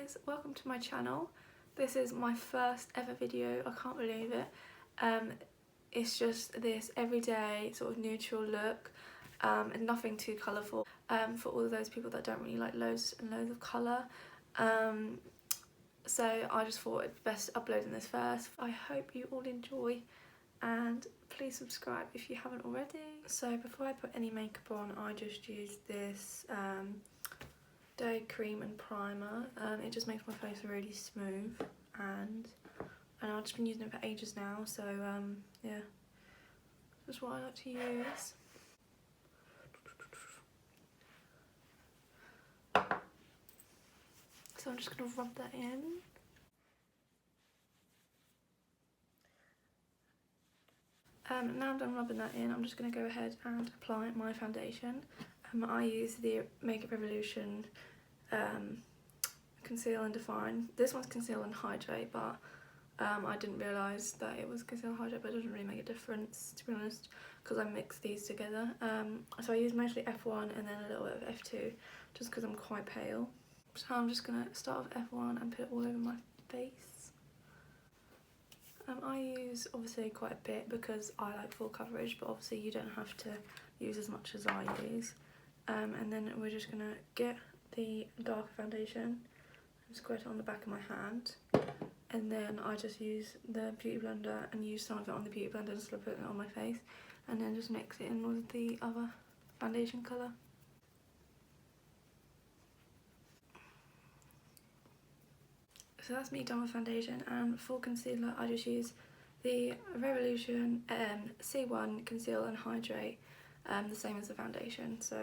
guys, welcome to my channel. This is my first ever video, I can't believe it. It's just this everyday sort of neutral look and nothing too colourful for all of those people that don't really like loads and loads of colour. So I just thought it'd be best uploading this first. I hope you all enjoy and please subscribe if you haven't already. So before I put any makeup on, I just use this day cream and primer. It just makes my face really smooth and I've just been using it for ages now, so yeah, that's what I like to use. So I'm just going to rub that in. Now I'm done rubbing that in, I'm just going to go ahead and apply my foundation. I use the Makeup Revolution Conceal and Define. This one's Conceal and Hydrate, but I didn't realise that it was Conceal and Hydrate, but it doesn't really make a difference, to be honest, because I mix these together. So I use mostly F1 and then a little bit of F2, just because I'm quite pale. So I'm just going to start with F1 and put it all over my face. I use obviously quite a bit because I like full coverage, but obviously you don't have to use as much as I use. And then we're just going to get the darker foundation and squirt it on the back of my hand. And then I just use the Beauty Blender and use some of it on the Beauty Blender instead of putting it on my face. And then just mix it in with the other foundation colour. So that's me done with foundation, and for concealer I just use the Revolution C1 Conceal and Hydrate, the same as the foundation. So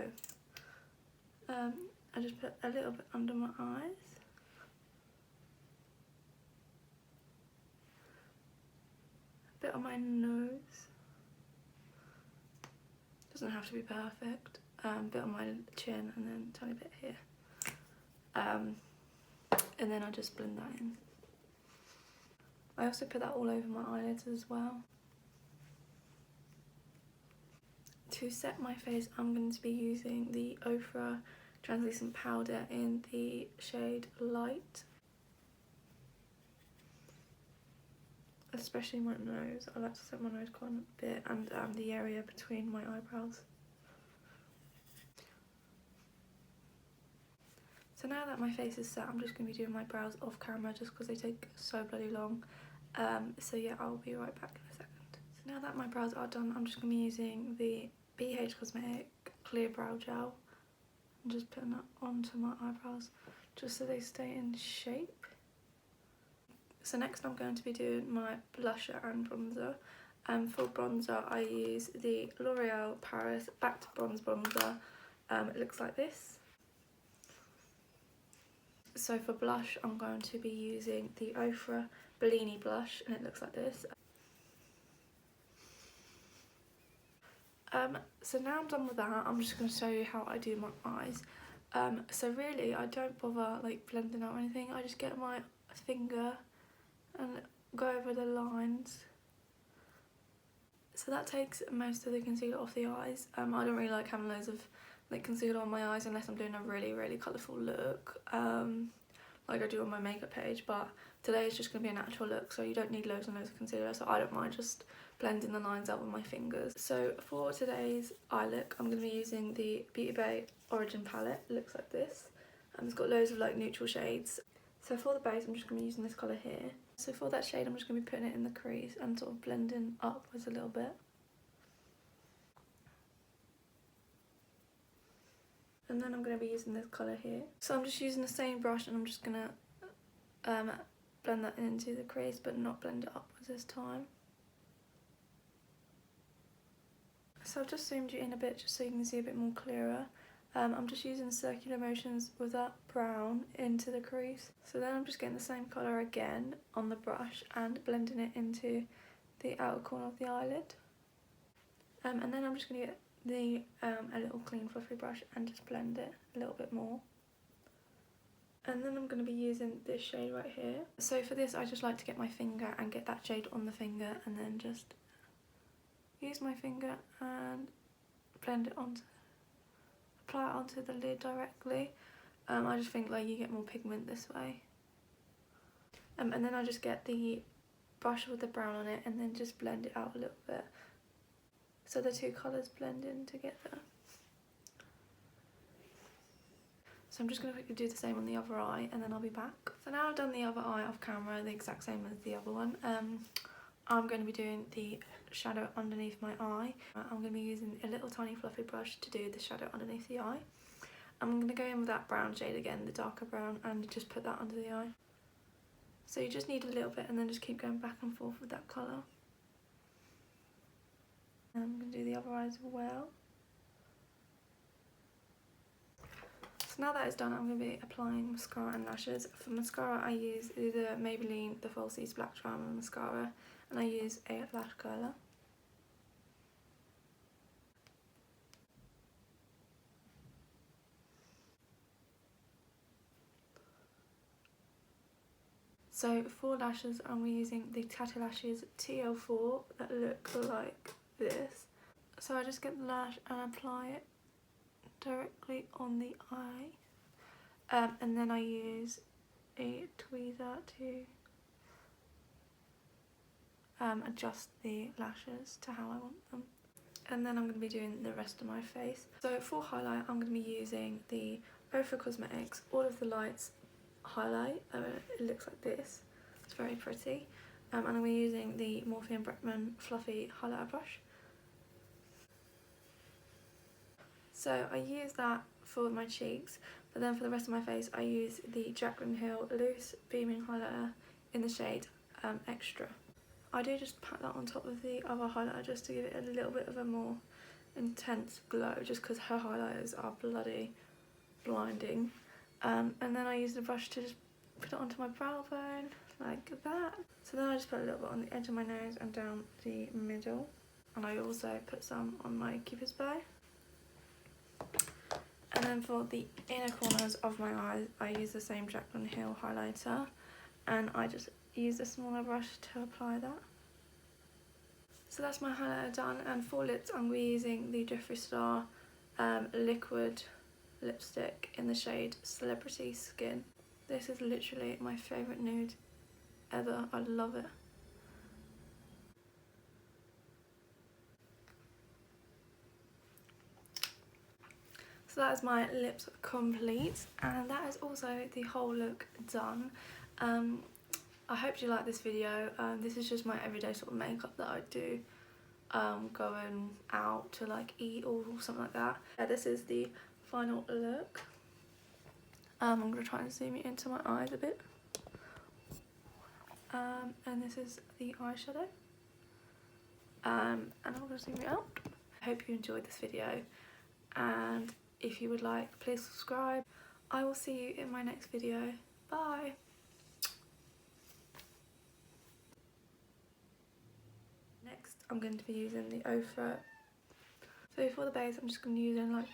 I just put a little bit under my eyes. A bit on my nose. Doesn't have to be perfect. A bit on my chin and then a tiny bit here. And then I just blend that in. I also put that all over my eyelids as well. To set my face, I'm going to be using the Ofra Translucent Powder in the shade Light. Especially my nose. I like to set my nose quite a bit, and the area between my eyebrows. So now that my face is set, I'm just going to be doing my brows off camera just because they take so bloody long. So yeah, I'll be right back in a second. So now that my brows are done, I'm just going to be using the BH Cosmetic Clear Brow Gel. I'm just putting that onto my eyebrows just so they stay in shape. So next I'm going to be doing my blusher and bronzer. For bronzer I use the L'Oreal Paris Back to Bronze Bronzer. It looks like this. So for blush I'm going to be using the Ofra Bellini blush, and it looks like this. So now I'm done with that, I'm just going to show you how I do my eyes. So really I don't bother like blending out anything, I just get my finger and go over the lines. So that takes most of the concealer off the eyes. I don't really like having loads of like concealer on my eyes unless I'm doing a really colourful look, like I do on my makeup page, but today is just going to be a natural look, so you don't need loads and loads of concealer, so I don't mind just blending the lines out with my fingers. So for today's eye look, I'm going to be using the Beauty Bay Origin palette. It looks like this. It's got loads of like neutral shades. So for the base, I'm just going to be using this colour here. So for that shade, I'm just going to be putting it in the crease and sort of blending upwards a little bit. And then I'm going to be using this colour here. So I'm just using the same brush and I'm just going to blend that into the crease, but not blend it upwards this time. So I've just zoomed you in a bit just so you can see a bit more clearer. I'm just using circular motions with that brown into the crease. So then I'm just getting the same colour again on the brush and blending it into the outer corner of the eyelid. And then I'm just going to get the a little clean fluffy brush and just blend it a little bit more. And then I'm going to be using this shade right here. So for this I just like to get my finger and get that shade on the finger and then just use my finger and blend it onto, apply it onto the lid directly. I just think like you get more pigment this way. And then I just get the brush with the brown on it and then just blend it out a little bit so the two colours blend in together. So I'm just going to quickly do the same on the other eye and then I'll be back. So now I've done the other eye off camera, the exact same as the other one. I'm going to be doing the shadow underneath my eye. I'm going to be using a little tiny fluffy brush to do the shadow underneath the eye. I'm going to go in with that brown shade again, the darker brown, and just put that under the eye. So you just need a little bit and then just keep going back and forth with that colour. And I'm going to do the other eye as well. So now that it's done, I'm going to be applying mascara and lashes. For mascara, I use either Maybelline The Falsies Black Diamond Mascara, and I use a lash curler. So for lashes, I'm using the Tatti Lashes TL4 that look like this. So I just get the lash and apply it directly on the eye, and then I use a tweezer to adjust the lashes to how I want them. And then I'm going to be doing the rest of my face. So for highlight, I'm going to be using the Ofra Cosmetics All of the Lights highlight. It looks like this. It's very pretty. And I'm using the Morphe and Bretman Fluffy Highlighter Brush. So I use that for my cheeks, but then for the rest of my face I use the Jaclyn Hill Loose Beaming Highlighter in the shade Extra. I do just pat that on top of the other highlighter just to give it a little bit of a more intense glow, just because her highlighters are bloody blinding. And then I use the brush to just put it onto my brow bone, like that. So then I just put a little bit on the edge of my nose and down the middle. And I also put some on my Cupid's bow. And then for the inner corners of my eyes, I use the same Jaclyn Hill highlighter. And I just use a smaller brush to apply that. So that's my highlighter done. And for lips, I'm using the Jeffree Star liquid lipstick in the shade Celebrity Skin. This is literally my favourite nude ever. I love it. So that is my lips complete, and that is also the whole look done. I hope you like this video. This is just my everyday sort of makeup that I do going out to like eat or something like that. This is the final look. I'm going to try and zoom it into my eyes a bit. And this is the eyeshadow. And I'm going to zoom it out. I hope you enjoyed this video, and if you would like, please subscribe. I will see you in my next video. Bye! Next, I'm going to be using the Ofra. So for the base, I'm just going to use like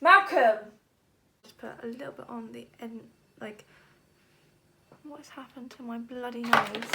Malcolm! Just put a little bit on the end, like, what has happened to my bloody nose?